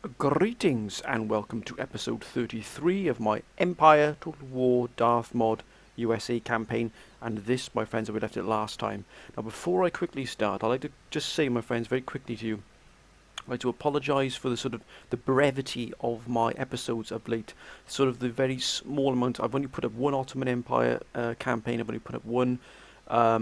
Greetings and welcome to episode 33 of my Empire Total War Darth Mod USA campaign, and this, my friends, we left it last time. Now before I quickly start, I'd like to just say, my friends, very quickly to you, I'd like to apologise for the brevity of my episodes of late. Sort of the very small amount. I've only put up one Ottoman Empire campaign, I've only put up one a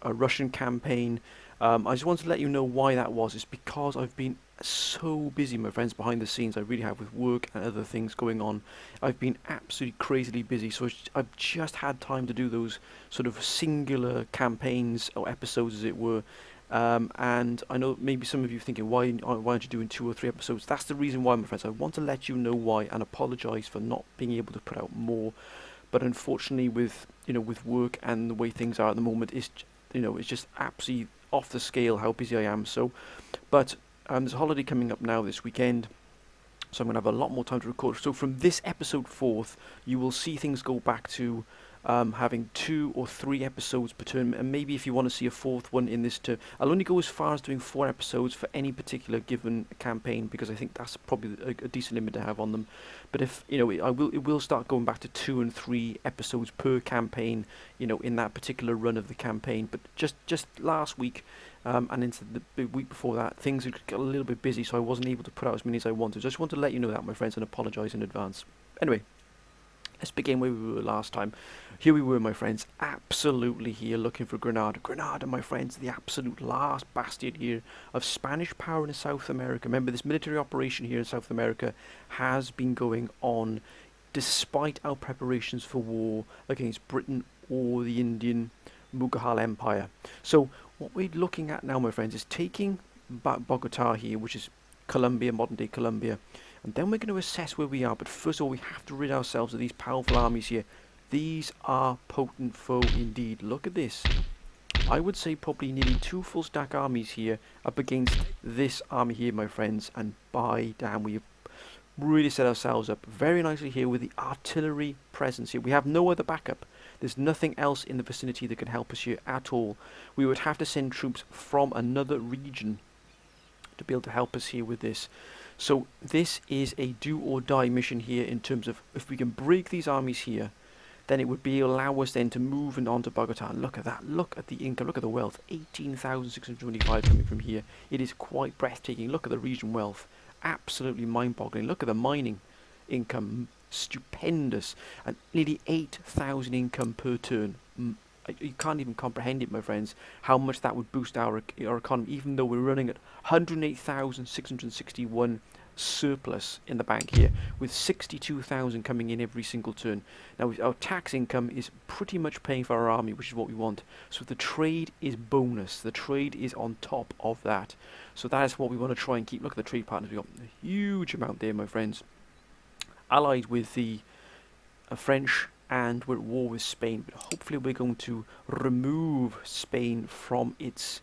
Russian campaign. I just wanted to let you know why that was. It's because I've been so busy, my friends, behind the scenes. I really have, with work and other things going on. I've been absolutely crazily busy, so I've just had time to do those sort of singular campaigns or episodes, as it were. And I know maybe some of you are thinking, why aren't you doing 2 or 3 episodes? That's the reason why, my friends. I want to let you know why and apologise for not being able to put out more. But unfortunately, with work and the way things are at the moment, it's just absolutely off the scale how busy I am. But there's a holiday coming up now this weekend, so I'm going to have a lot more time to record. So from this episode forth, you will see things go back to having 2 or 3 episodes per turn, and maybe if you want to see a fourth one in this term, I'll only go as far as doing 4 episodes for any particular given campaign, because I think that's probably a decent limit to have on them. But if it will start going back to 2 and 3 episodes per campaign, in that particular run of the campaign. But just last week and into the week before that, things had got a little bit busy, so I wasn't able to put out as many as I wanted. Just want to let you know that, my friends, and apologise in advance. Anyway, let's begin where we were last time. Here we were, my friends, absolutely here looking for Granada. Granada, my friends, the absolute last bastion here of Spanish power in South America. Remember, this military operation here in South America has been going on despite our preparations for war against Britain or the Indian Mughal Empire. So what we're looking at now, my friends, is taking Bogota here, which is Colombia, modern-day Colombia, and then we're going to assess where we are. But first of all, we have to rid ourselves of these powerful armies here. These are potent foe indeed. Look at this. I would say probably nearly 2 full stack armies here up against this army here, my friends. And by damn, we've really set ourselves up very nicely here with the artillery presence here. We have no other backup. There's nothing else in the vicinity that can help us here at all. We would have to send troops from another region to be able to help us here with this. So this is a do or die mission here, in terms of if we can break these armies here, then it would allow us then to move on to Bogota. Look at that, look at the income, look at the wealth, 18,625 coming from here. It is quite breathtaking. Look at the region wealth, absolutely mind-boggling. Look at the mining income, stupendous, and nearly 8,000 income per turn. You can't even comprehend it, my friends, how much that would boost our economy, even though we're running at 108,661 surplus in the bank here, with 62,000 coming in every single turn. Now our tax income is pretty much paying for our army, which is what we want. So the trade is bonus. The trade is on top of that. So that is what we want to try and keep. Look at the trade partners. We've got a huge amount there, my friends. Allied with the French, and we're at war with Spain. But hopefully we're going to remove Spain from its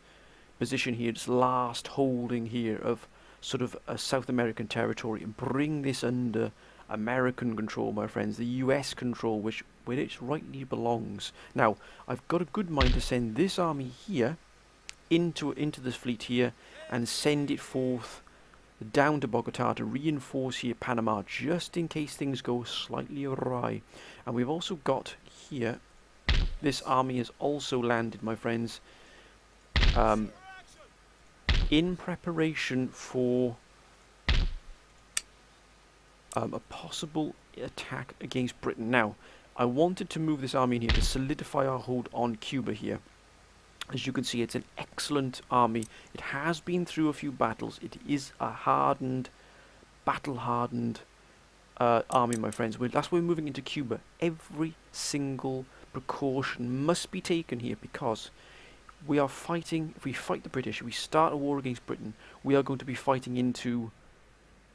position here, its last holding here of sort of a South American territory, and bring this under American control, my friends, the US control, where it rightly belongs. Now, I've got a good mind to send this army here into this fleet here, and send it forth down to Bogota to reinforce here Panama, just in case things go slightly awry. And we've also got here, this army has also landed, my friends, in preparation for a possible attack against Britain. Now, I wanted to move this army in here to solidify our hold on Cuba here. As you can see, it's an excellent army. It has been through a few battles. It is a battle-hardened army, my friends. That's why we're moving into Cuba. Every single precaution must be taken here, because we are fighting. If we fight the British, if we start a war against Britain, we are going to be fighting into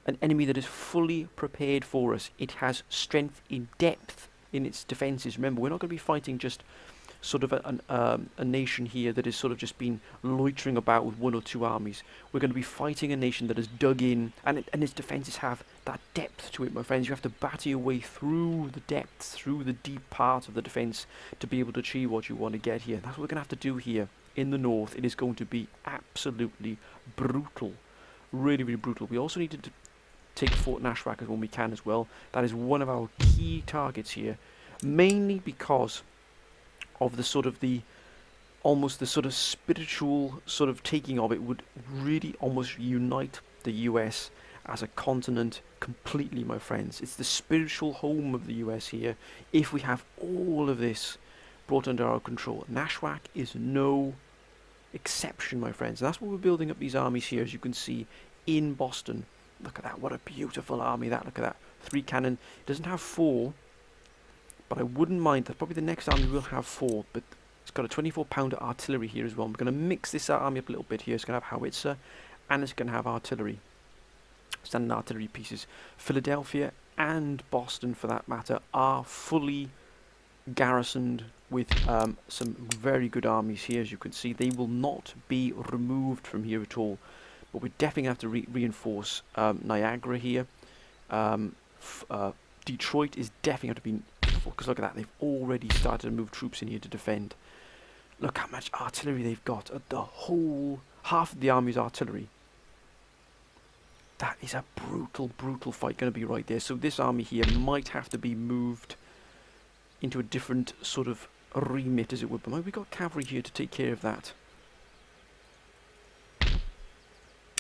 an enemy that is fully prepared for us. It has strength in depth in its defences. Remember, we're not going to be fighting just sort of a nation here that has sort of just been loitering about with 1 or 2 armies. We're going to be fighting a nation that has dug in, and its defences have that depth to it, my friends. You have to batter your way through the depths, through the deep part of the defence, to be able to achieve what you want to get here. That's what we're going to have to do here in the north. It is going to be absolutely brutal Really, really brutal. We also need to take Fort Nashwack when we can as well. That is one of our key targets here, mainly because of the sort of almost the sort of spiritual sort of taking of it would really almost unite the US as a continent completely, my friends. It's the spiritual home of the US here if we have all of this brought under our control. Nashwack is no exception, my friends. And that's what we're building up these armies here, as you can see in Boston. Look at that, what a beautiful army that, look at that. 3 cannon. It doesn't have 4, but I wouldn't mind. That's probably the next army will have 4, but it's got a 24-pounder artillery here as well. We're going to mix this army up a little bit here. It's going to have howitzer, and it's going to have artillery. Standard artillery pieces. Philadelphia and Boston, for that matter, are fully garrisoned with some very good armies here, as you can see. They will not be removed from here at all, but we're definitely going to have to reinforce Niagara here. Detroit is definitely going to be, because look at that, they've already started to move troops in here to defend. Look how much artillery they've got. The whole, half of the army's artillery. That is a brutal, brutal fight going to be right there. So this army here might have to be moved into a different sort of remit, as it would. But we've got cavalry here to take care of that.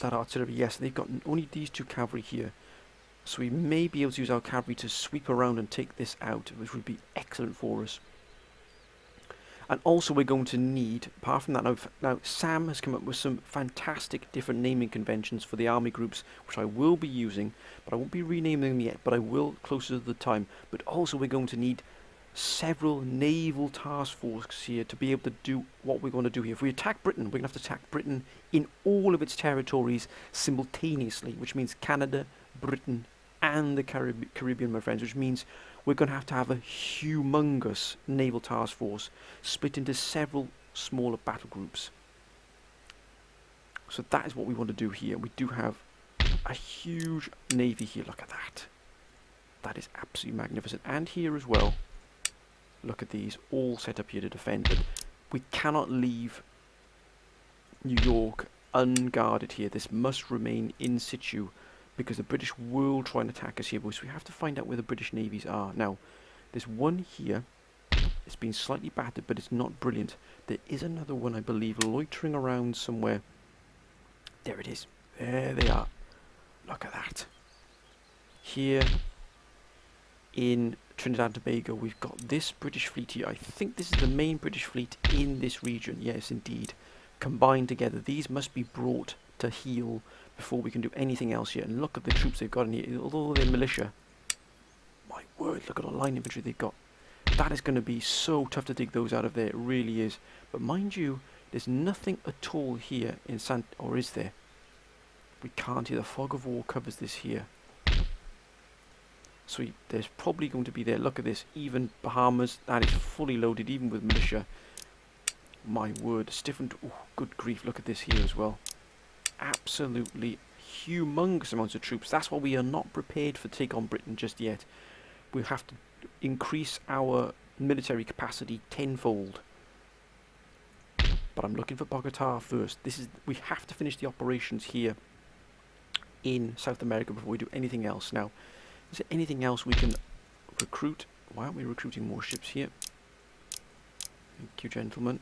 That artillery, yes, they've got only these 2 cavalry here. So we may be able to use our cavalry to sweep around and take this out, which would be excellent for us. And also we're going to need, apart from that, now Sam has come up with some fantastic different naming conventions for the army groups, which I will be using, but I won't be renaming them yet, but I will closer to the time. But also we're going to need several naval task forces here to be able to do what we're going to do here. If we attack Britain, we're going to have to attack Britain in all of its territories simultaneously, which means Canada, Britain, and the Caribbean, my friends, which means we're going to have a humongous naval task force split into several smaller battle groups. So that is what we want to do here. We do have a huge navy here. Look at that. That is absolutely magnificent. And here as well. Look at these, all set up here to defend. But we cannot leave New York unguarded here. This must remain in situ, because the British will try and attack us here, boys. So we have to find out where the British navies are. Now, there's one here. It's been slightly battered, but it's not brilliant. There is another one, I believe, loitering around somewhere. There it is. There they are. Look at that. Here in Trinidad and Tobago, we've got this British fleet here. I think this is the main British fleet in this region. Yes, indeed. Combined together. These must be brought to heel before we can do anything else here. And look at the troops they've got in here. Although they're militia, my word, look at the line infantry they've got. That is going to be so tough to dig those out of there. It really is. But mind you, there's nothing at all here in or is there? We can't hear. The fog of war covers this here. So there's probably going to be there. Look at this. Even Bahamas, that is fully loaded, even with militia. My word, stiffened. Oh, good grief. Look at this here as well. Absolutely humongous amounts of troops. That's why we are not prepared for take on Britain just yet. We have to increase our military capacity tenfold. But I'm looking for Bogota first. We have to finish the operations here in South America before we do anything else. Now, is there anything else we can recruit? Why aren't we recruiting more ships here? Thank you, gentlemen.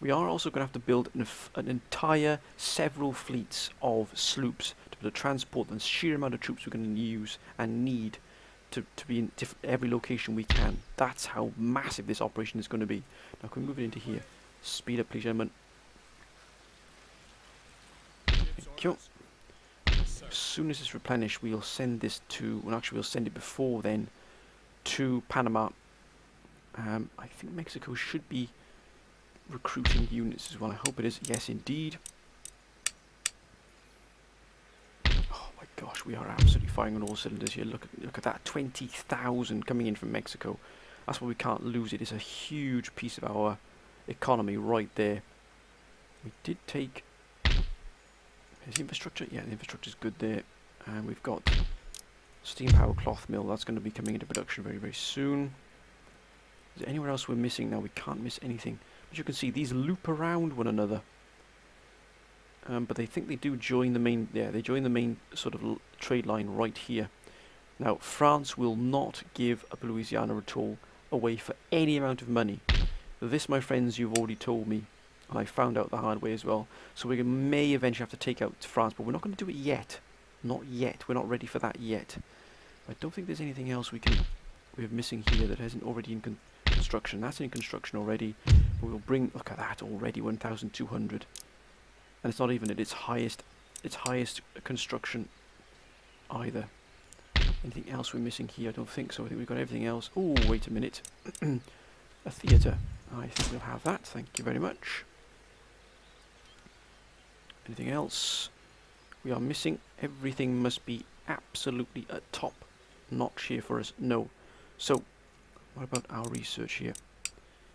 We are also going to have to build an entire several fleets of sloops to be able to transport the sheer amount of troops we're going to use and need to be in every location we can. That's how massive this operation is going to be. Now can we move it into here? Speed up, please, gentlemen. Thank you. As soon as it's replenished, we'll send this to... Well, actually, we'll send it before then to Panama. I think Mexico should be recruiting units as well. I hope it is. Yes, indeed. Oh my gosh, we are absolutely firing on all cylinders here. Look at that, 20,000 coming in from Mexico. That's why we can't lose it. It's a huge piece of our economy right there. We did take... Is the infrastructure? Yeah, the infrastructure is good there. And we've got steam power cloth mill. That's going to be coming into production very, very soon. Is there anywhere else we're missing now? We can't miss anything. As you can see, these loop around one another. But they think they do join the main, yeah, they join the main sort of trade line right here. Now, France will not give up Louisiana at all away for any amount of money. This, my friends, you've already told me, and I found out the hard way as well. So we may eventually have to take out France, but we're not going to do it yet. Not yet. We're not ready for that yet. I don't think there's anything else we're missing here that isn't already in construction. That's in construction already. We'll bring, look at that already, 1,200. And it's not even at its highest construction either. Anything else we're missing here? I don't think so. I think we've got everything else. Oh, wait a minute. A theatre. I think we'll have that. Thank you very much. Anything else? We are missing. Everything must be absolutely at top notch here for us. No. So, what about our research here?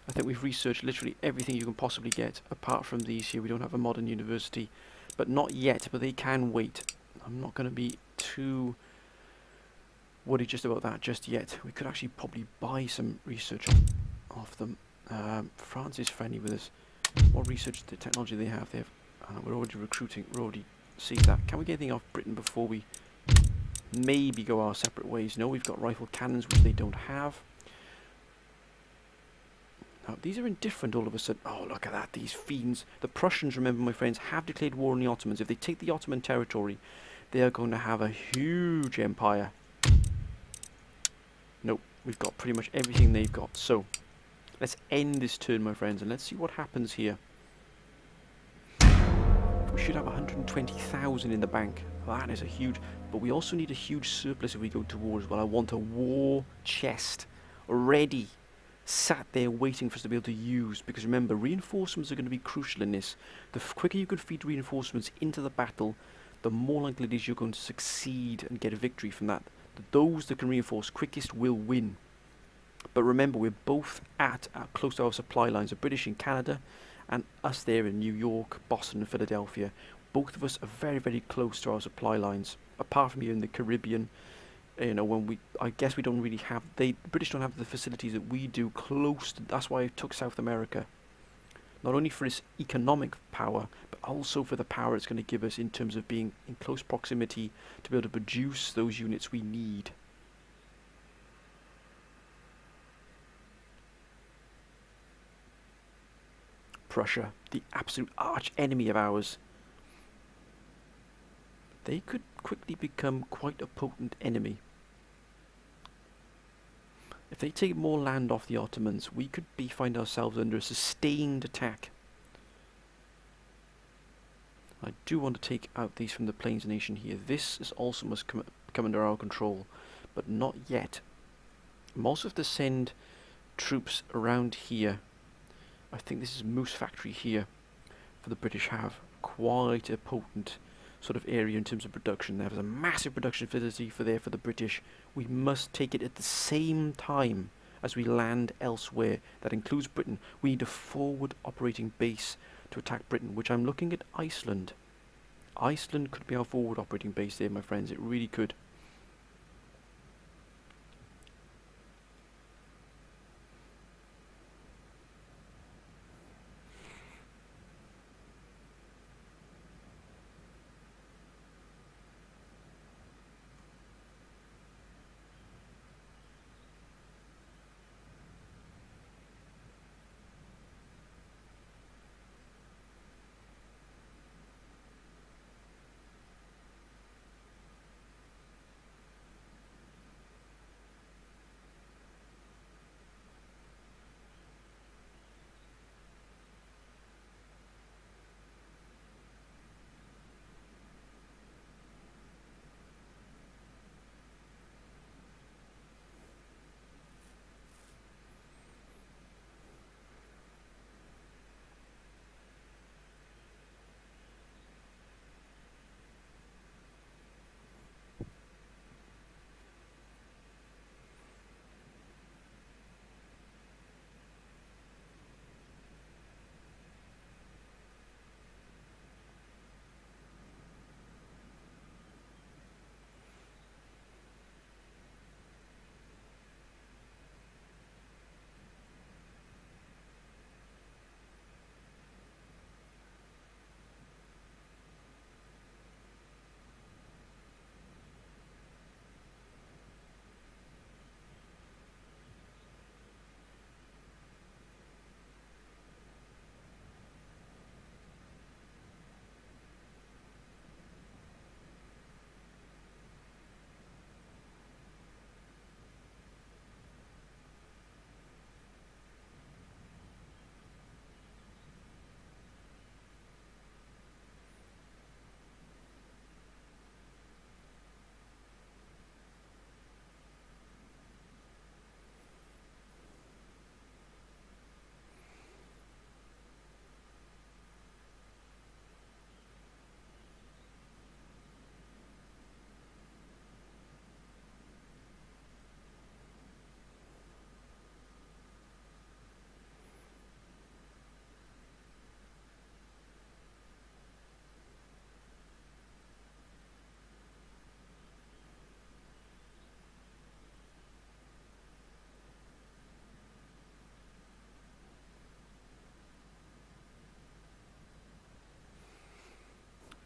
I think we've researched literally everything you can possibly get, apart from these here. We don't have a modern university, but not yet, but they can wait. I'm not going to be too worried just about that just yet. We could actually probably buy some research off them. France is friendly with us. What research technology they have? They have. We're already recruiting. We're already see that. Can we get anything off Britain before we maybe go our separate ways? No, we've got rifle cannons, which they don't have. Now, these are indifferent all of a sudden. Oh, look at that, these fiends. The Prussians, remember, my friends, have declared war on the Ottomans. If they take the Ottoman territory, they are going to have a huge empire. Nope, we've got pretty much everything they've got. So, let's end this turn, my friends, and let's see what happens here. We should have 120,000 in the bank. That is a huge... But we also need a huge surplus if we go to war as well. I want a war chest ready, sat there waiting for us to be able to use. Because remember, reinforcements are going to be crucial in this. The quicker you can feed reinforcements into the battle, the more likely it is you're going to succeed and get a victory from that. Those that can reinforce quickest will win. But remember, we're both close to our supply lines. The British in Canada and us there in New York, Boston and Philadelphia. Both of us are very, very close to our supply lines. Apart from here in the Caribbean, you know, I guess we don't really have, the British don't have the facilities that we do close to, that's why I took South America. Not only for its economic power, but also for the power it's going to give us in terms of being in close proximity to be able to produce those units we need. Prussia, the absolute arch enemy of ours. They could quickly become quite a potent enemy. If they take more land off the Ottomans, we could find ourselves under a sustained attack. I do want to take out these from the Plains Nation here. This is also must come under our control, but not yet. I'm also have to send troops around here. I think this is Moose Factory here for the British have quite a potent sort of area in terms of production. There was a massive production facility for the British. We must take it at the same time as we land elsewhere. That includes Britain. We need a forward operating base to attack Britain, which I'm looking at Iceland. Iceland could be our forward operating base there, my friends. It really could.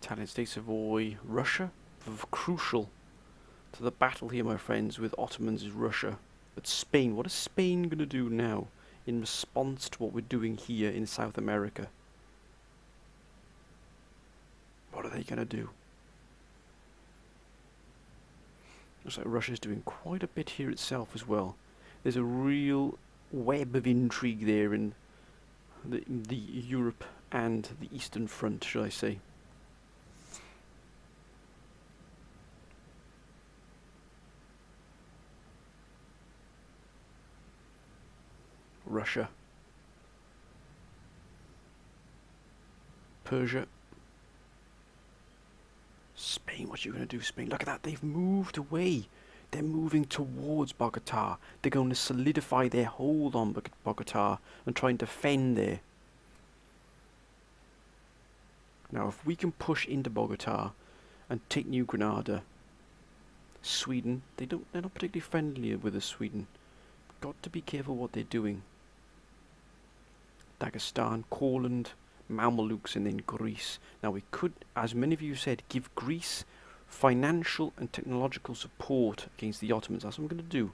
Italian State Savoy, Russia, crucial to the battle here, my friends, with Ottomans is Russia. But Spain, what is Spain going to do now in response to what we're doing here in South America? What are they going to do? Looks like Russia's doing quite a bit here itself as well. There's a real web of intrigue there in the Europe and the Eastern Front, shall I say. Russia, Persia, Spain. What are you going to do, Spain? Look at that, they've moved away. They're moving towards Bogota. They're going to solidify their hold on Bogota and try and defend there. Now, if we can push into Bogota and take New Granada, Sweden, they're not particularly friendly with us, Sweden. Got to be careful what they're doing. Dagestan, Courland, Mamelukes, and then Greece. Now we could, as many of you said, give Greece financial and technological support against the Ottomans. That's what I'm going to do.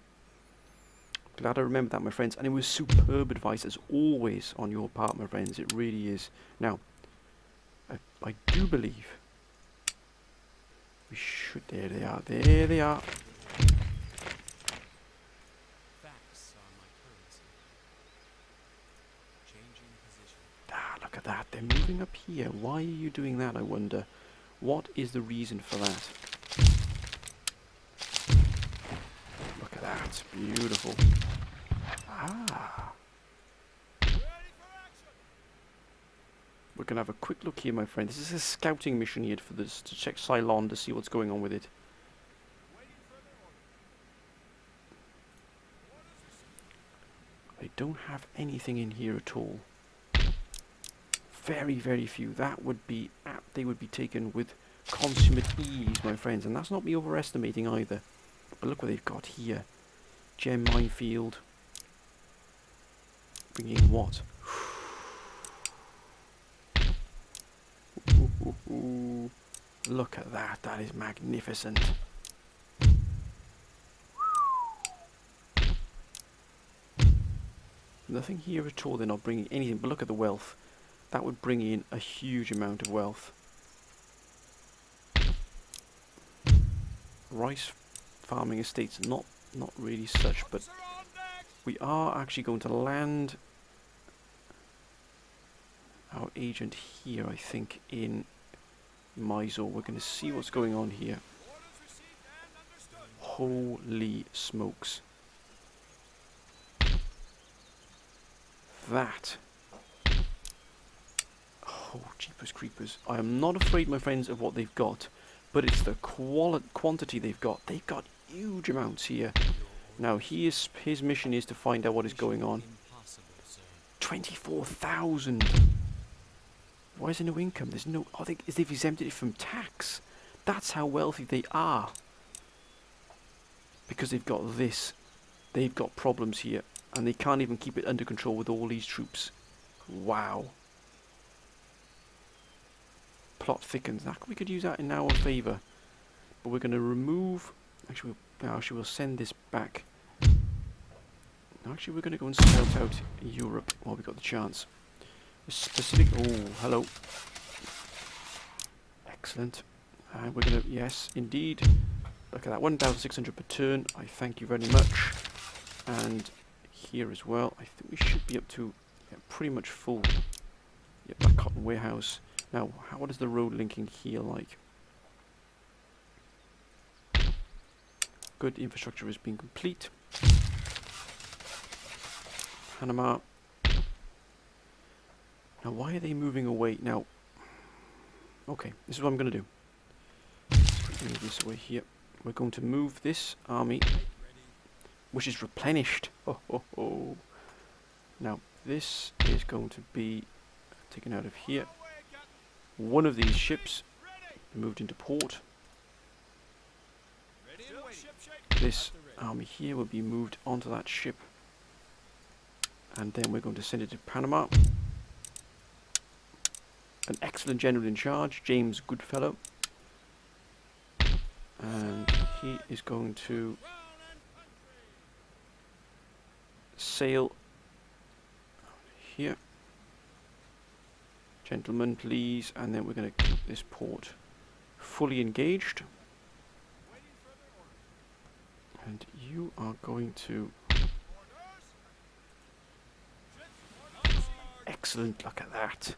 Glad I remembered that, my friends. And it was superb advice, as always, on your part, my friends. It really is. Now, I do believe we should... There they are. There they are. Look at that, they're moving up here. Why are you doing that, I wonder? What is the reason for that? Look at that, beautiful. Ah. We're going to have a quick look here, my friend. This is a scouting mission here for this, to check Ceylon to see what's going on with it. I don't have anything in here at all. Very, very few. That would be, they would be taken with consummate ease, my friends, and that's not me overestimating either. But look what they've got here. Gem minefield. Bringing what? Ooh. Look at that. That is magnificent. Nothing here at all. They're not bringing anything, but look at the wealth. That would bring in a huge amount of wealth. Rice farming estates, not really such, but we are actually going to land our agent here, I think, in Mysore. We're going to see what's going on here. Holy smokes. That... Oh, jeepers creepers. I am not afraid, my friends, of what they've got, but it's the quantity they've got. They've got huge amounts here. Now, his mission is to find out what is going on. 24,000. Why is there no income? There's no... Oh, they've exempted it from tax. That's how wealthy they are. Because they've got this. They've got problems here, and they can't even keep it under control with all these troops. Wow. Plot thickens. We could use that in our favour, but we're going to remove... Actually, we'll send this back. Actually, we're going to go and scout out Europe while we've got the chance. A specific... Oh, hello. Excellent. And we're going to... Yes, indeed. Look at that. 1,600 per turn. I thank you very much. And here as well. I think we should be up to pretty much full. Yep, that cotton warehouse. Now, what is the road linking here like? Good, infrastructure has been complete. Panama. Now, why are they moving away? Now, okay, this is what I'm going to do. Let's move this away here. We're going to move this army, which is replenished. Oh. Now, this is going to be taken out of here. One of these ships moved into port. This army here will be moved onto that ship. And then we're going to send it to Panama. an excellent general in charge, James Goodfellow. And he is going to sail here. Gentlemen, please. And then we're going to keep this port fully engaged. And you are going to... Excellent, look at that.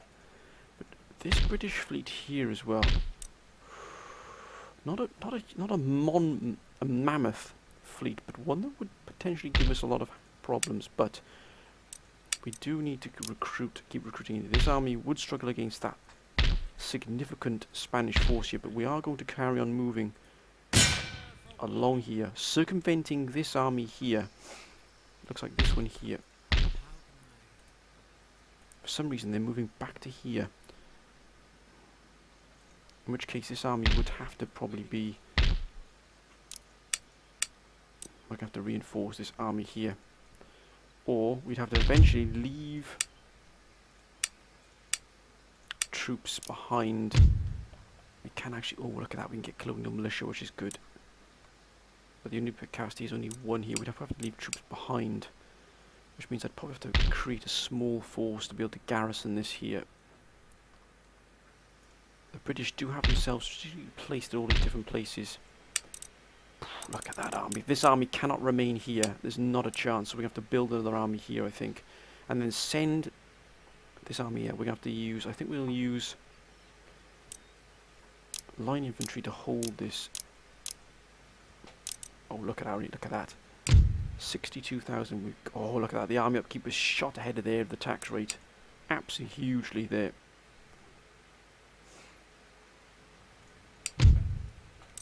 But this British fleet here as well. Not a mammoth fleet, but one that would potentially give us a lot of problems. But we do need to keep recruiting. This army would struggle against that significant Spanish force here, but we are going to carry on moving along here, circumventing this army here. Looks like this one here. For some reason they're moving back to here. In which case this army would have to probably be... we're going to have to reinforce this army here. Or we'd have to eventually leave troops behind. We can actually... oh, look at that, we can get colonial militia, which is good. But the only capacity is only one here. We'd have to leave troops behind. Which means I'd probably have to create a small force to be able to garrison this here. The British do have themselves strategically placed at all in different places. Look at that army. This army cannot remain here. There's not a chance. So we have to build another army here, I think. And then send this army here. We're going to have to use... I think we'll use line infantry to hold this. Oh, look at that. 62,000. Oh, look at that. The army upkeep is shot ahead of there, the tax rate. Absolutely hugely there.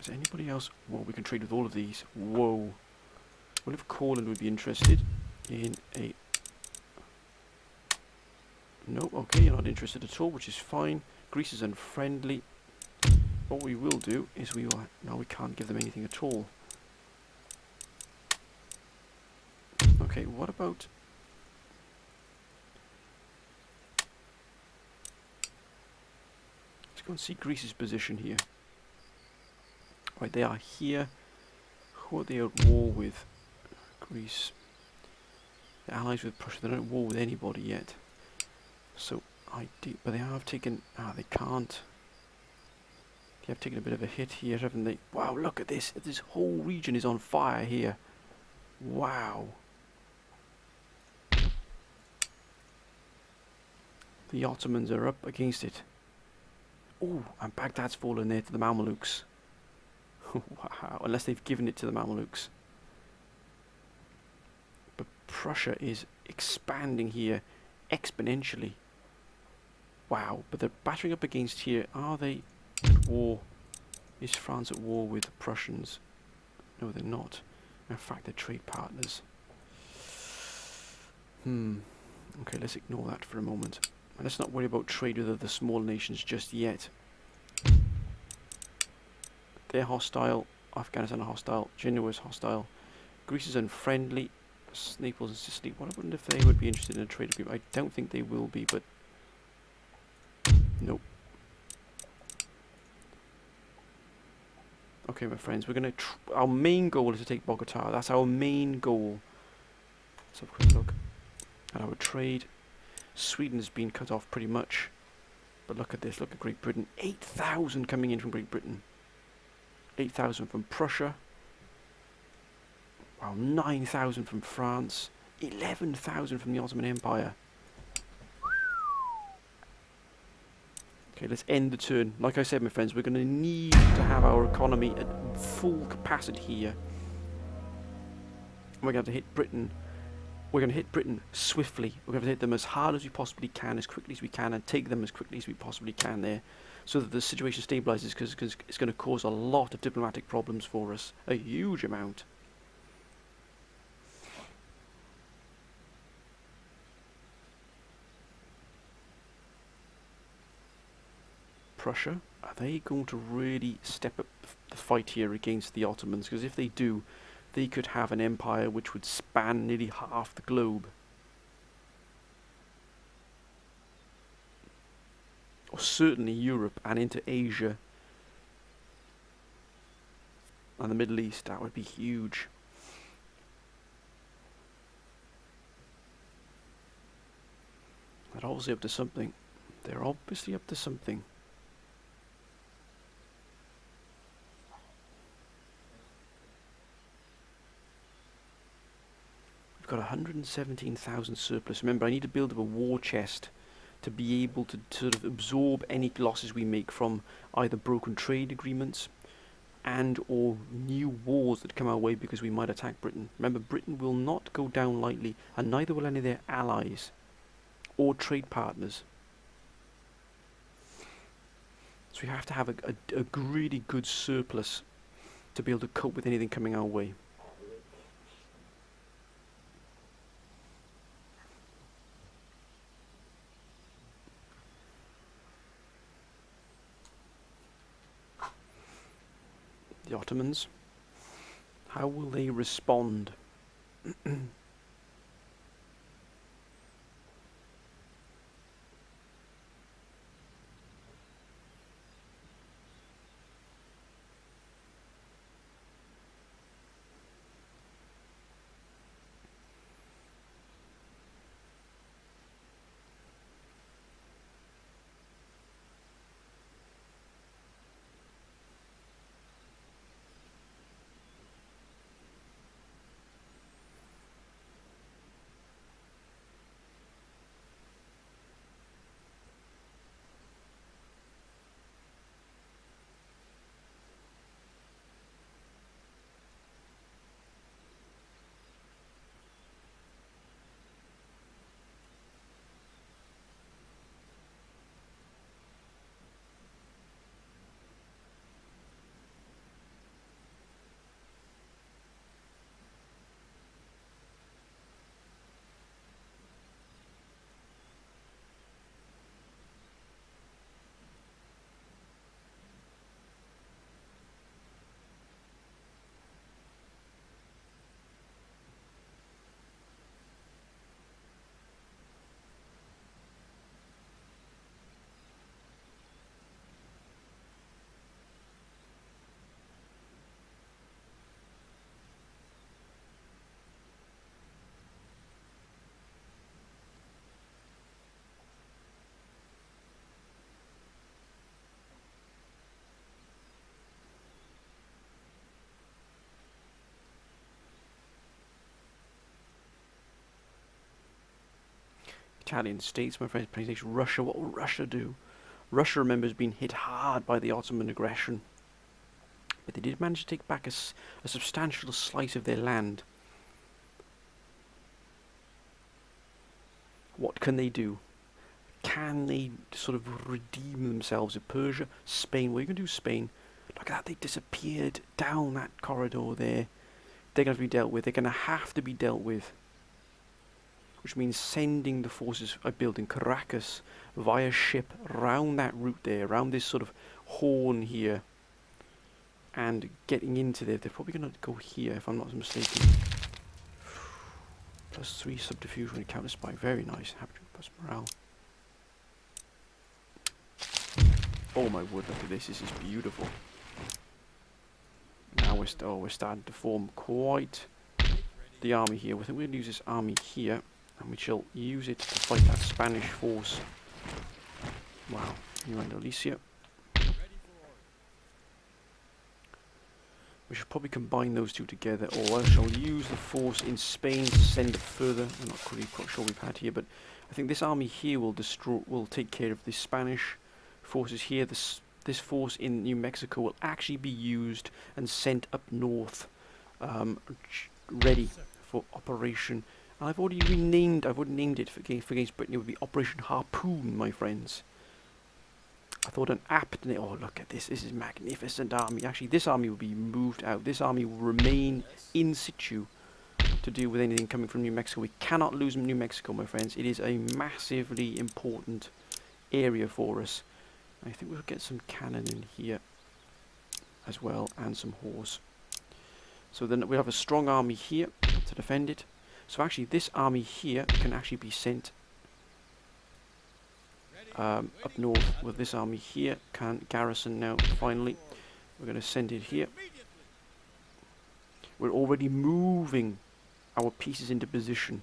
Is there anybody else? Whoa, we can trade with all of these. Whoa. Well, if Corland would be interested in a... no, okay, you're not interested at all, which is fine. Greece is unfriendly. What we will do is we will... no, we can't give them anything at all. Okay, what about... let's go and see Greece's position here. Right, they are here. Who are they at war with? Greece. They're allies with Prussia. They're not at war with anybody yet. So, but they have taken... they can't. They have taken a bit of a hit here, haven't they? Wow, look at this. This whole region is on fire here. Wow. The Ottomans are up against it. Oh, and Baghdad's fallen there to the Mamelukes. Wow, unless they've given it to the Mamelukes. But Prussia is expanding here exponentially. Wow, but they're battering up against here. Are they at war? Is France at war with the Prussians? No, they're not. In fact, they're trade partners. Okay, let's ignore that for a moment. And let's not worry about trade with other small nations just yet. They're hostile. Afghanistan are hostile. Genoa is hostile. Greece is unfriendly. Naples and Sicily. What I wonder if they would be interested in a trade agreement. I don't think they will be, but... nope. Okay, my friends, we're going to... our main goal is to take Bogota. That's our main goal. Let's have a quick look at our trade. Sweden has been cut off pretty much. But look at this. Look at Great Britain. 8,000 coming in from Great Britain. 8,000 from Prussia. Wow, 9,000 from France. 11,000 from the Ottoman Empire. Okay, let's end the turn. Like I said, my friends, we're going to need to have our economy at full capacity here. We're going to hit Britain. We're going to hit Britain swiftly. We're going to hit them as hard as we possibly can, as quickly as we can, and take them as quickly as we possibly can there, so that the situation stabilizes, because it's going to cause a lot of diplomatic problems for us. A huge amount. Prussia, are they going to really step up the fight here against the Ottomans? Because if they do, they could have an empire which would span nearly half the globe. or certainly Europe and into Asia and the Middle East. That would be huge. They're obviously up to something. They're obviously up to something. We've got 117,000 surplus. Remember, I need to build up a war chest to be able to sort of absorb any losses we make from either broken trade agreements and or new wars that come our way because we might attack Britain. Remember, Britain will not go down lightly, and neither will any of their allies or trade partners. So we have to have a really good surplus to be able to cope with anything coming our way. The Ottomans, how will they respond? Italian states, my friends, presentation. Russia, what will Russia do? Russia, remember, has been hit hard by the Ottoman aggression, but they did manage to take back a substantial slice of their land. What can they do? Can they sort of redeem themselves? Of Persia, Spain, what are you going to do, Spain? Look at that, they disappeared down that corridor there. They're going to be dealt with. They're going to have to be dealt with. Which means sending the forces I built in Caracas via ship round that route there, around this sort of horn here, and getting into there. They're probably going to go here, if I'm not mistaken. +3 subdiffusion and counter spy. Very nice. Happy plus morale. Oh my word! Look at this. This is beautiful. Now we're starting to form quite the army here. I think we're going to use this army here. And we shall use it to fight that Spanish force. Wow, New Andalusia. We should probably combine those two together, or I shall use the force in Spain to send it further. I'm not really quite sure we've had here, but I think this army here will take care of the Spanish forces here. This force in New Mexico will actually be used and sent up north, ready for operation. I've already named it for against Britain. It would be Operation Harpoon, my friends. I thought an apt name. Oh, look at this. This is a magnificent army. Actually, this army will be moved out. This army will remain in situ to deal with anything coming from New Mexico. We cannot lose New Mexico, my friends. It is a massively important area for us. I think we'll get some cannon in here as well, and some horse. So then we'll have a strong army here to defend it. So actually this army here can actually be sent up north with this army here. Can garrison now, finally. We're going to send it here. We're already moving our pieces into position.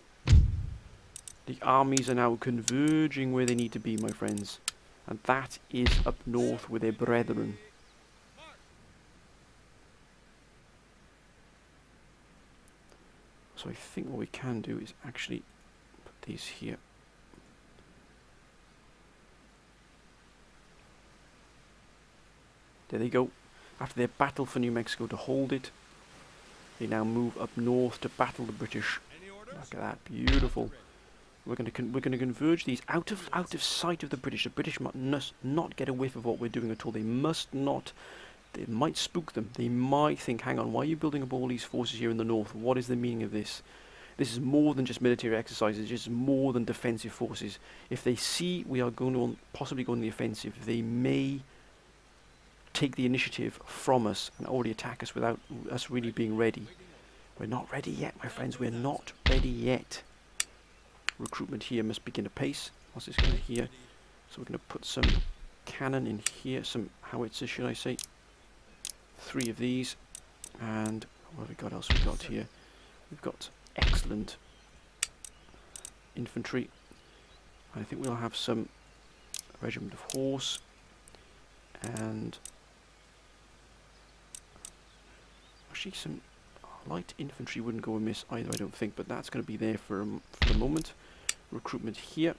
The armies are now converging where they need to be, my friends. And that is up north with their brethren. So I think what we can do is actually put these here. There they go. After their battle for New Mexico to hold it, they now move up north to battle the British. Look at that, beautiful. We're going to converge these out of sight of the British. The British must not get a whiff of what we're doing at all. They must not. It might spook them. They might think, hang on, why are you building up all these forces here in the north? What is the meaning of this? This is more than just military exercises. It's more than defensive forces. If they see we are going to possibly go on the offensive, they may take the initiative from us and already attack us without us really being ready. We're not ready yet, my friends. We're not ready yet. Recruitment here must begin apace. What's this going here? So we're going to put some cannon in here, some howitzers, should I say. 3 of these. And what have we got else? We've got here. We've got excellent infantry. I think we'll have some regiment of horse and actually some light infantry wouldn't go amiss either, I don't think, but that's going to be there for the moment. Recruitment here.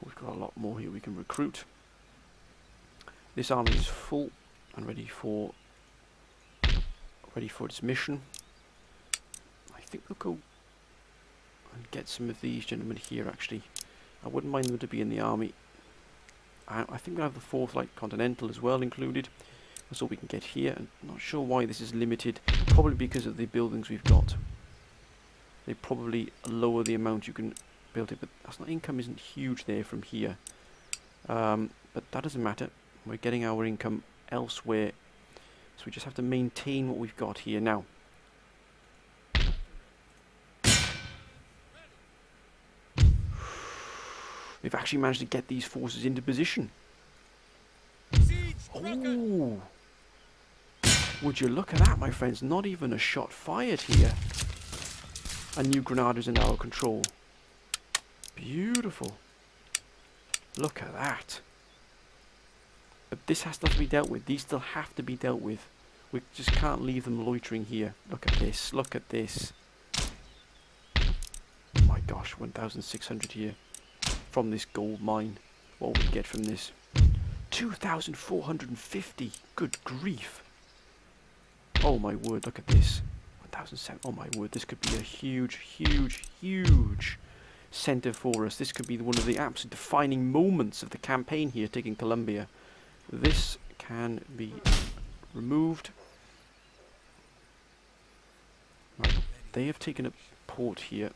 We've got a lot more here we can recruit. This army is full and ready for its mission. I think we'll go and get some of these gentlemen here actually. I wouldn't mind them to be in the army. I think we'll have the 4th Light Continental as well included. That's all we can get here. I'm not sure why this is limited. Probably because of the buildings we've got. They probably lower the amount you can build it, but that's not, income isn't huge there from here. But that doesn't matter. We're getting our income elsewhere. So we just have to maintain what we've got here now. We've actually managed to get these forces into position. Oh! Would you look at that, my friends? Not even a shot fired here. And New Granada is in our control. Beautiful. Look at that. But this has to be dealt with. These still have to be dealt with. We just can't leave them loitering here. Look at this. Look at this. Oh my gosh, 1,600 here. From this gold mine. What will we get from this? 2,450. Good grief. Oh my word, look at this. 1,007. Oh my word, this could be a huge, huge, huge centre for us. This could be one of the absolute defining moments of the campaign here, taking Columbia. This can be removed. Right. They have taken a port here.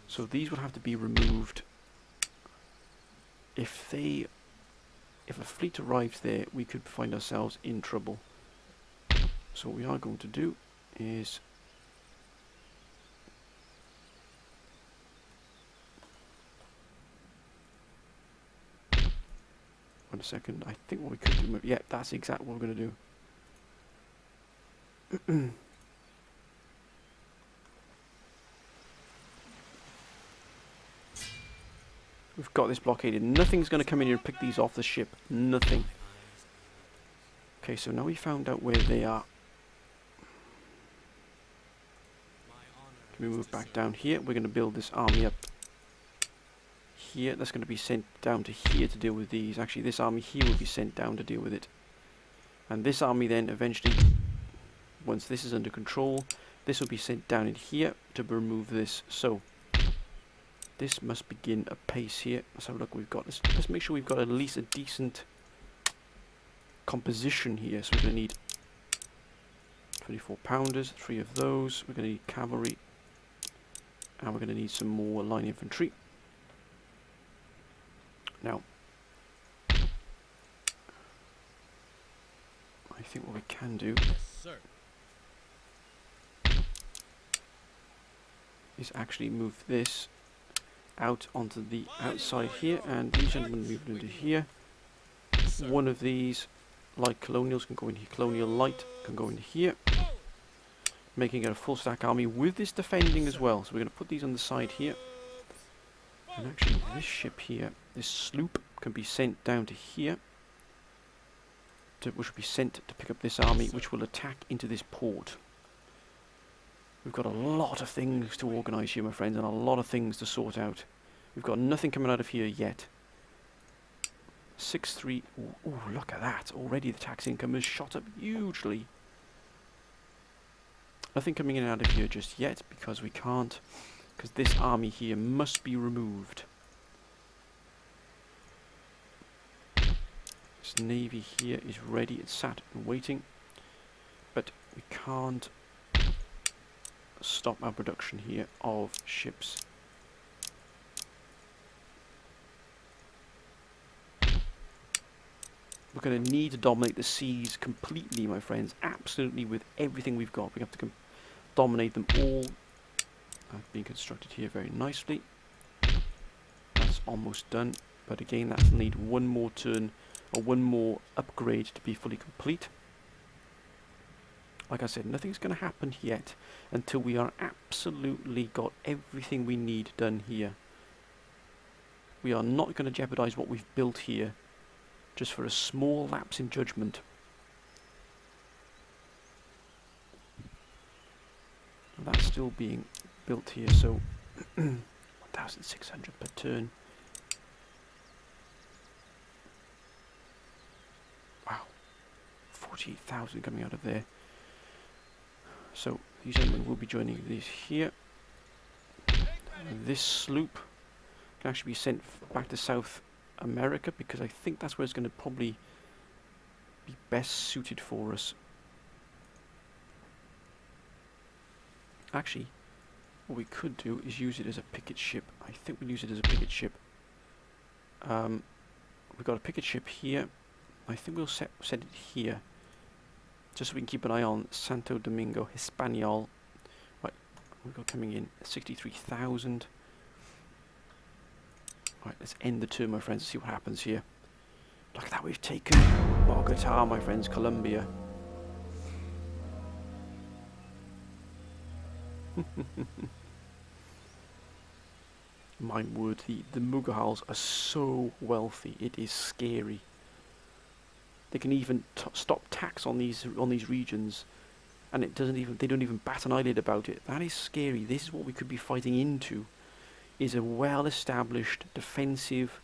So these will have to be removed. If a fleet arrives there, we could find ourselves in trouble. So what we are going to do is one second. I think what we could do, yeah, that's exactly what we're going to do. We've got this blockaded. Nothing's going to come in here and pick these off the ship. Nothing. Okay, so now we found out where they are. Can we move back down here? We're going to build this army up here. That's going to be sent down to here to deal with these. Actually, this army here will be sent down to deal with it. And this army then eventually, once this is under control, this will be sent down in here to remove this. So this must begin apace here. Let's have a look. We've got this. Let's make sure we've got at least a decent composition here. So we're going to need 24 pounders, 3 of those. We're going to need cavalry, and we're going to need some more line infantry. Now, I think what we can do is actually move this out onto the outside here, and these gentlemen moved into here. One of these light colonials can go in here. Colonial light can go in here, making it a full stack army with this defending as well. So we're going to put these on the side here. And actually this ship here, this sloop, can be sent down to here, which will be sent to pick up this army, which will attack into this port. We've got a lot of things to organise here, my friends, and a lot of things to sort out. We've got nothing coming out of here yet. 6-3. Ooh, look at that. Already the tax income has shot up hugely. Nothing coming in and out of here just yet, because we can't. Because this army here must be removed. This navy here is ready. It's sat and waiting. But we can't stop our production here of ships. We're going to need to dominate the seas completely, my friends. Absolutely, with everything we've got. We have to dominate them all. Being constructed here very nicely. That's almost done. But again, that'll need one more turn, or one more upgrade to be fully complete. Like I said, nothing's going to happen yet until we are absolutely got everything we need done here. We are not going to jeopardize what we've built here just for a small lapse in judgment. That's still being built here, so 1,600 per turn. Wow, 48,000 coming out of there. So these gentlemen will be joining these here. This sloop can actually be sent back to South America, because I think that's where it's going to probably be best suited for us. Actually, what we could do is use it as a picket ship. I think we'll use it as a picket ship. We've got a picket ship here. I think we'll set it here, just so we can keep an eye on Santo Domingo Hispaniola. Right, we've got coming in 63,000. Right, let's end the turn, my friends, and see what happens here. Look at that, we've taken Bogota, my friends, Colombia. My word, the Mugahals are so wealthy, it is scary. They can even stop tax on these regions, and they don't even bat an eyelid about it. That is scary. This is what we could be fighting into, is a well-established defensive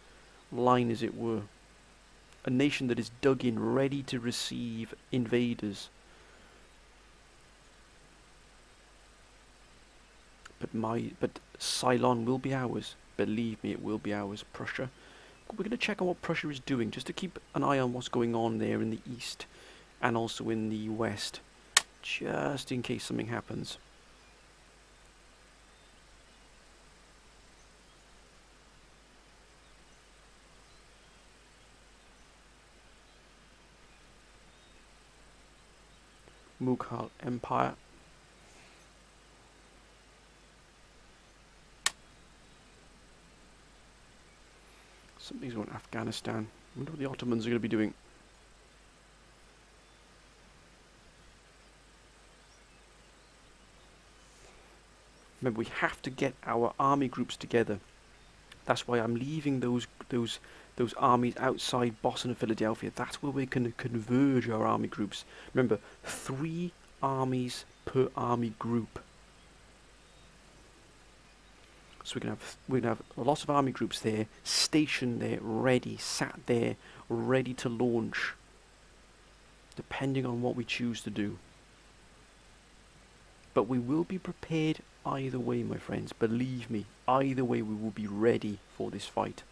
line, as it were. A nation that is dug in, ready to receive invaders. But Ceylon will be ours. Believe me, it will be ours. Prussia. We're going to check on what Prussia is doing, just to keep an eye on what's going on there in the east, and also in the west, just in case something happens. Mughal Empire. Something's going Afghanistan. I wonder what the Ottomans are going to be doing. Remember, we have to get our army groups together. That's why I'm leaving those armies outside Boston and Philadelphia. That's where we're going to converge our army groups. Remember, 3 armies per army group. So we're gonna have a lot of army groups there, stationed there, ready, sat there, ready to launch, depending on what we choose to do. But we will be prepared either way, my friends. Believe me, either way we will be ready for this fight.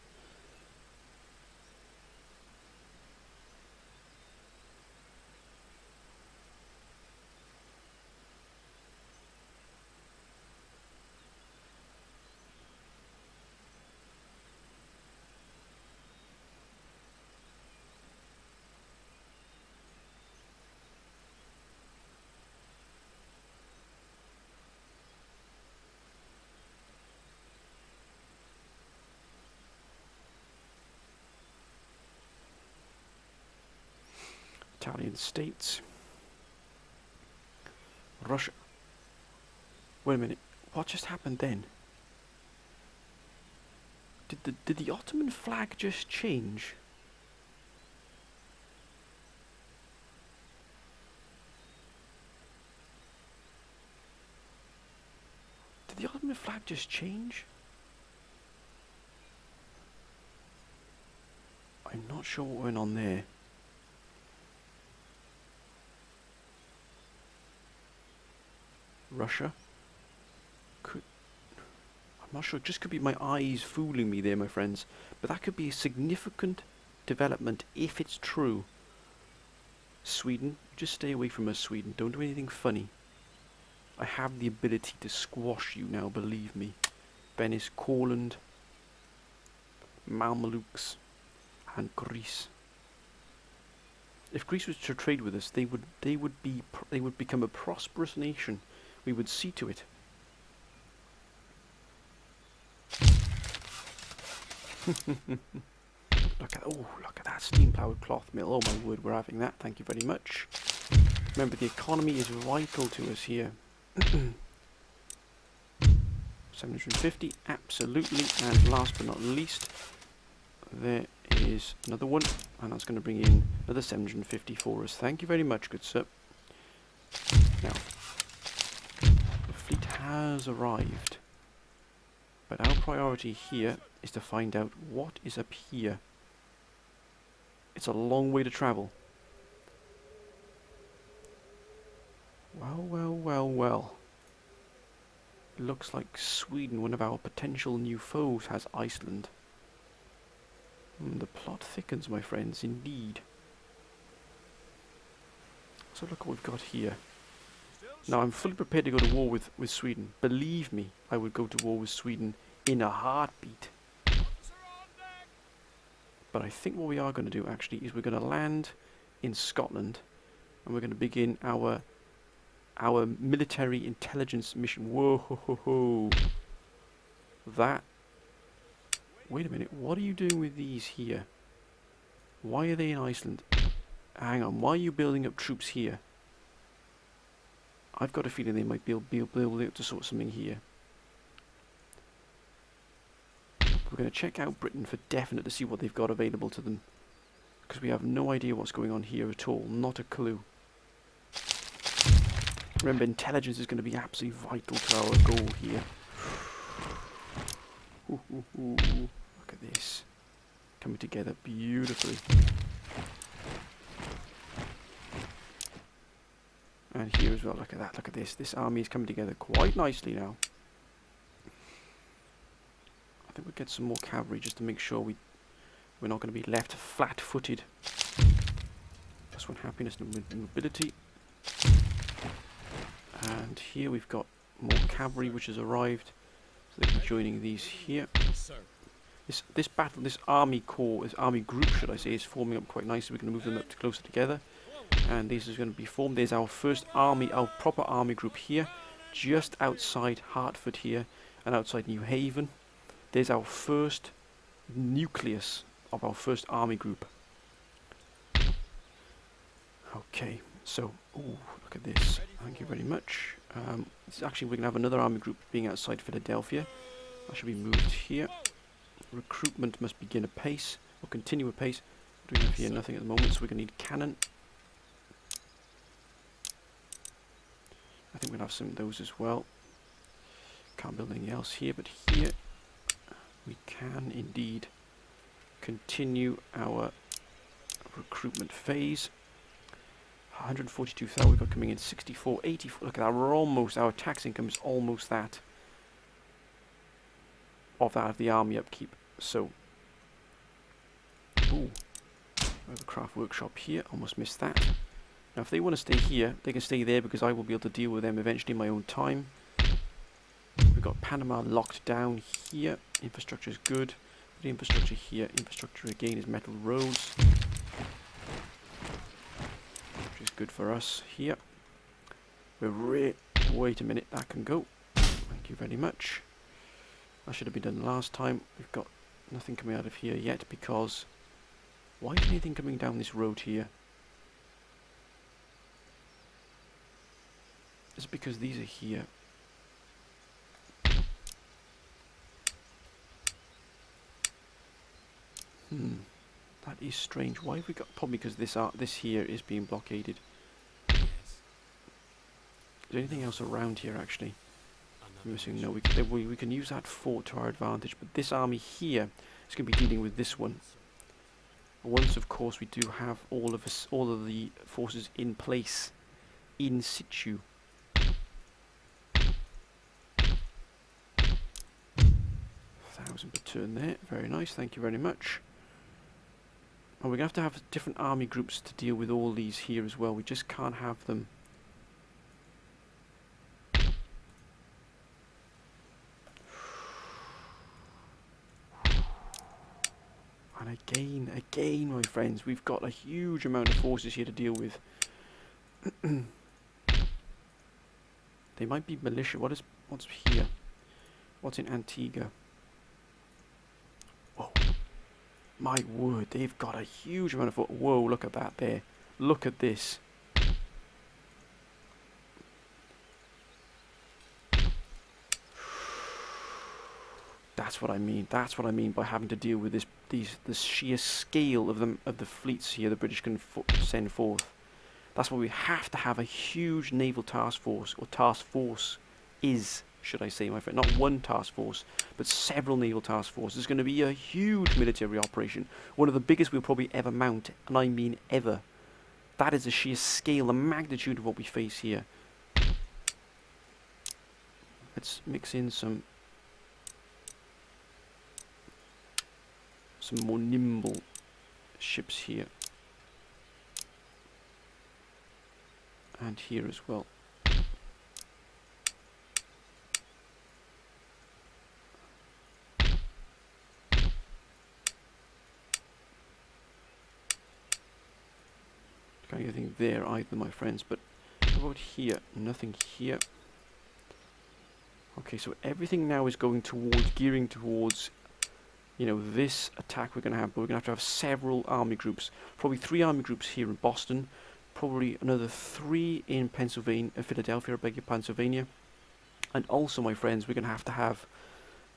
Italian states. Russia. Wait a minute. What just happened then? Did the Ottoman flag just change? Did the Ottoman flag just change? I'm not sure what went on there. Russia? I'm not sure, it just could be my eyes fooling me there, my friends. But that could be a significant development if it's true. Sweden, just stay away from us, Sweden. Don't do anything funny. I have the ability to squash you now, believe me. Venice, Courland, Mamelukes, and Greece. If Greece was to trade with us, they would become a prosperous nation. We would see to it. Look at that steam-powered cloth mill. Oh my word, we're having that. Thank you very much. Remember, the economy is vital to us here. 750, absolutely. And last but not least, there is another one, and that's going to bring in another 750 for us. Thank you very much, good sir. Now, the fleet has arrived, but our priority here is to find out what is up here. It's a long way to travel. Well. It looks like Sweden, one of our potential new foes, has Iceland. The plot thickens, my friends, indeed. So look what we've got here. Now, I'm fully prepared to go to war with Sweden. Believe me, I would go to war with Sweden in a heartbeat. But I think what we are going to do, actually, is we're going to land in Scotland, and we're going to begin our military intelligence mission. Whoa, ho, ho, ho. That. Wait a minute, what are you doing with these here? Why are they in Iceland? Hang on, why are you building up troops here? I've got a feeling they might be able to sort something here. We're going to check out Britain for definite to see what they've got available to them. Because we have no idea what's going on here at all. Not a clue. Remember, intelligence is going to be absolutely vital to our goal here. Look at this. Coming together beautifully. And here as well, look at that, look at this. This army is coming together quite nicely now. I think we'll get some more cavalry just to make sure we're not going to be left flat-footed. +1 happiness and mobility. And here we've got more cavalry which has arrived. So they'll be joining these here. This army corps, this army group should I say, is forming up quite nicely. We're going to move them up closer together. And this is going to be formed. There's our first army, our proper army group here. Just outside Hartford here and outside New Haven. There's our first nucleus of our first army group. Okay, so, look at this. Thank you very much. Actually, we're going to have another army group being outside Philadelphia. That should be moved here. Recruitment must begin apace, or continue apace. We have here nothing at the moment, so we're going to need cannon. I think we'll have some of those as well. Can't build anything else here, but here we can indeed continue our recruitment phase. 142,000 we've got coming in, 64, 84. Look at that, we're almost, our tax income is almost that of the army upkeep. So, we have a craft workshop here, almost missed that. Now if they want to stay here, they can stay there because I will be able to deal with them eventually in my own time. We've got Panama locked down here, infrastructure is good. The infrastructure here, infrastructure again is metal roads. Which is good for us here. Wait a minute, that can go. Thank you very much. That should have been done last time. We've got nothing coming out of here yet because... Why isn't anything coming down this road here? Is it because these are here? That is strange. Why have we got... Probably because this here is being blockaded. Is there anything else around here, actually? I'm assuming no. We can use that fort to our advantage, but this army here is going to be dealing with this one. Once, of course, we do have all of the forces in place, in situ. 1,000 per turn there. Very nice. Thank you very much. And we're going to have different army groups to deal with all these here as well. We just can't have them. And again, my friends, we've got a huge amount of forces here to deal with. They might be militia. What's here? What's in Antigua? Whoa. My word, they've got a huge amount of... Whoa, look at that there. Look at this. That's what I mean. That's what I mean by having to deal with the sheer scale of the fleets here the British can send forth. That's why we have to have a huge naval task force, or task force should I say, my friend. Not one task force, but several naval task forces. It's going to be a huge military operation. One of the biggest we'll probably ever mount, and I mean ever. That is the sheer scale, the magnitude of what we face here. Let's mix in some more nimble ships here. And here as well. Can't get anything there either, my friends, but how about here? Nothing here. Okay, so everything now is gearing towards, you know, this attack we're going to have, but we're going to have several army groups. Probably 3 army groups here in Boston, probably another 3 in Philadelphia, Pennsylvania. And also, my friends, we're going to have,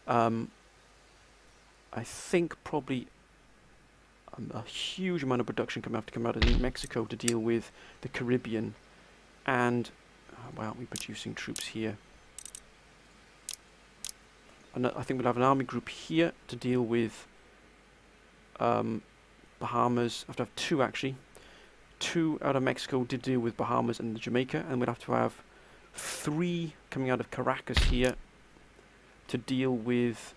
I think, probably a huge amount of production come out of Mexico to deal with the Caribbean. And why aren't we producing troops here? And I think we'll have an army group here to deal with Bahamas. I have to have 2 actually. 2 out of Mexico to deal with Bahamas and Jamaica, and we'll have to have 3 coming out of Caracas here to deal with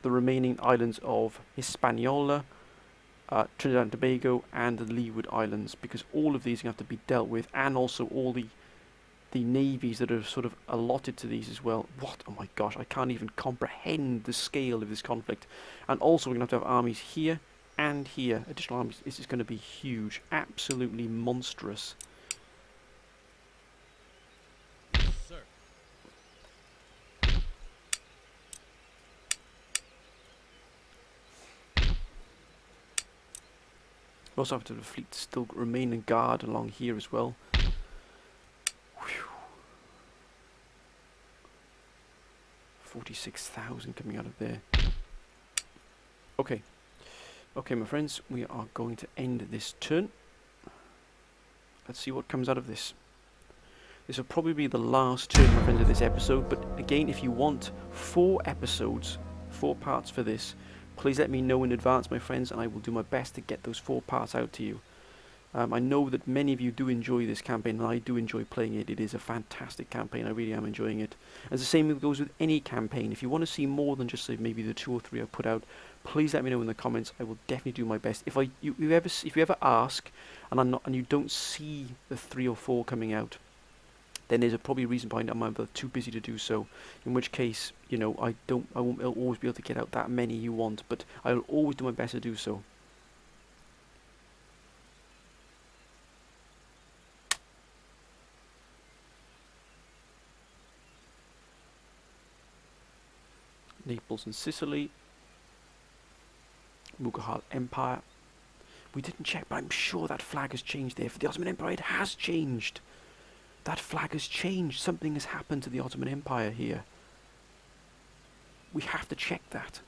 the remaining islands of Hispaniola, Trinidad and Tobago, and the Leeward Islands, because all of these are going to have to be dealt with, and also all the navies that are sort of allotted to these as well. What? Oh my gosh, I can't even comprehend the scale of this conflict. And also we're going to have armies here and here, additional armies. This is going to be huge, absolutely monstrous. Sir. We also have to have the fleet still remain in guard along here as well. 46,000 coming out of there. Okay. Okay, my friends, we are going to end this turn. Let's see what comes out of this. This will probably be the last turn, my friends, of this episode, but again, if you want 4 episodes, 4 parts for this, please let me know in advance, my friends, and I will do my best to get those 4 parts out to you. I know that many of you do enjoy this campaign, and I do enjoy playing it. It is a fantastic campaign. I really am enjoying it. As the same goes with any campaign. If you want to see more than just maybe the 2 or 3 I put out, please let me know in the comments. I will definitely do my best. If you ever ask and you don't see the 3 or 4 coming out, then there's probably a reason behind it. I'm either too busy to do so. In which case, you know, I won't always be able to get out that many you want, but I will always do my best to do so. Naples and Sicily. Mughal Empire. We didn't check, but I'm sure that flag has changed there. For the Ottoman Empire, it has changed. That flag has changed. Something has happened to the Ottoman Empire here. We have to check that.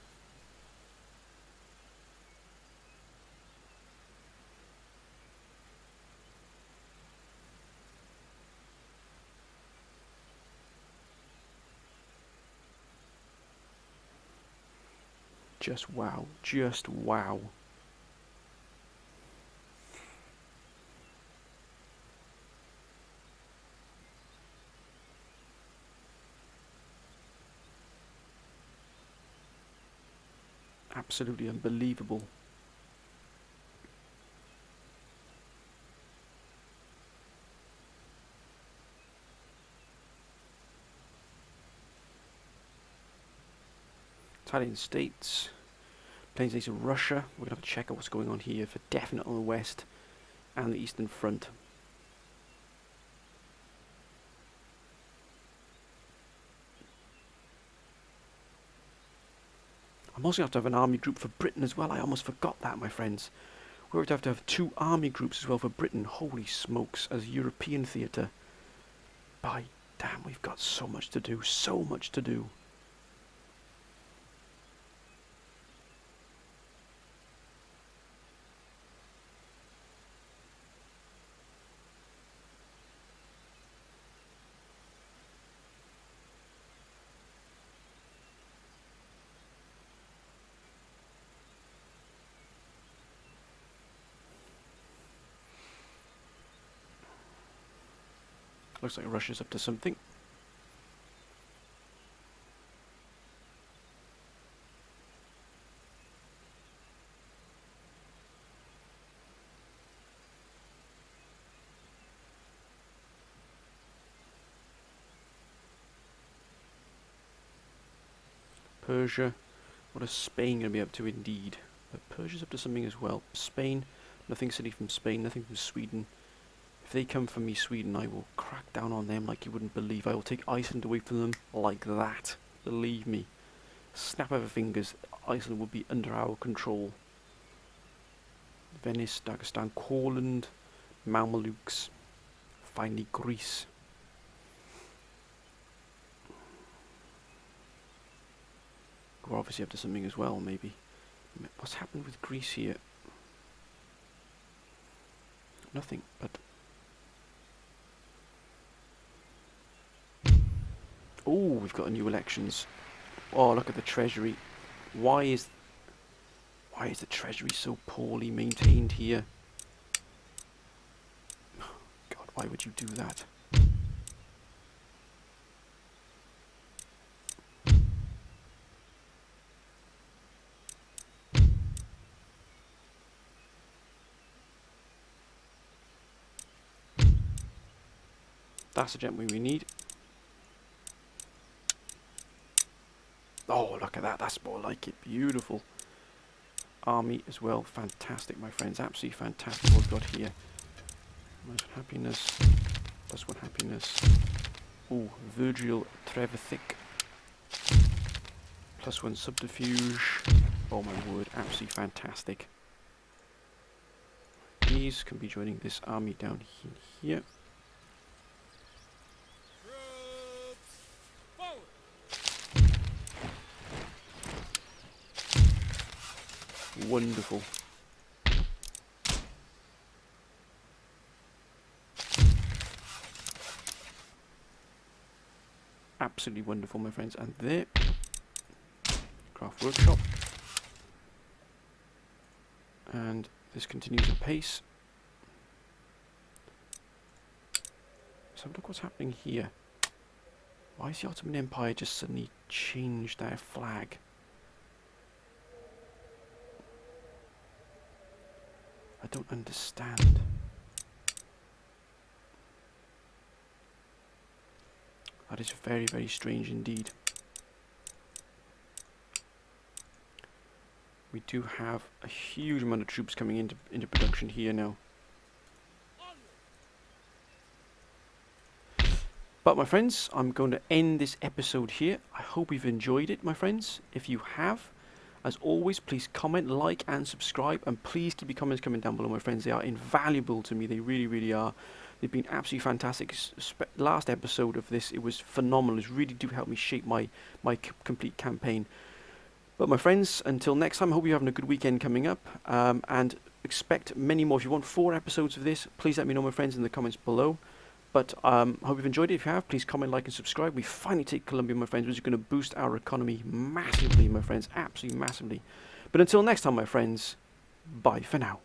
Just wow. Just wow. Absolutely unbelievable. Italian states, plain states of Russia. We're going to have to check out what's going on here for definite on the west and the eastern front. I'm also going to have an army group for Britain as well. I almost forgot that, my friends. We're going to have 2 army groups as well for Britain. Holy smokes, as European theatre. By damn, we've got so much to do. So much to do. Looks like Russia's up to something. Persia. What is Spain going to be up to indeed? But Persia's up to something as well. Spain. Nothing silly from Spain. Nothing from Sweden. If they come for me, Sweden, I will crack down on them like you wouldn't believe. I will take Iceland away from them like that. Believe me. Snap of our fingers, Iceland will be under our control. Venice, Dagestan, Courland, Mamelukes, finally Greece. We're obviously up to something as well, maybe. What's happened with Greece here? Nothing, but... Oh, we've got new elections. Oh, look at the treasury. Why is the treasury so poorly maintained here? God, why would you do that? That's the gentleman we need. Oh, look at that. That's more like it. Beautiful. Army as well. Fantastic, my friends. Absolutely fantastic what we've got here. Minus 1 happiness. Plus 1 happiness. Oh, Virgil Trevithick. Plus 1 subterfuge. Oh my word. Absolutely fantastic. These can be joining this army down here. Wonderful. Absolutely wonderful, my friends. And there, craft workshop. And this continues at pace. So look what's happening here. Why has the Ottoman Empire just suddenly changed their flag? I don't understand. That is very, very strange indeed. We do have a huge amount of troops coming into production here now. But my friends, I'm going to end this episode here. I hope you've enjoyed it, my friends. If you have, as always, please comment, like and subscribe, and please keep your comments coming down below, my friends. They are invaluable to me. They really, really are. They've been absolutely fantastic. Last episode of this, it was phenomenal. It really do help me shape my complete campaign. But my friends, until next time, I hope you're having a good weekend coming up, and expect many more. If you want 4 episodes of this, please let me know, my friends, in the comments below. But I hope you've enjoyed it. If you have, please comment, like, and subscribe. We finally take Colombia, my friends, which is going to boost our economy massively, my friends, absolutely massively. But until next time, my friends, bye for now.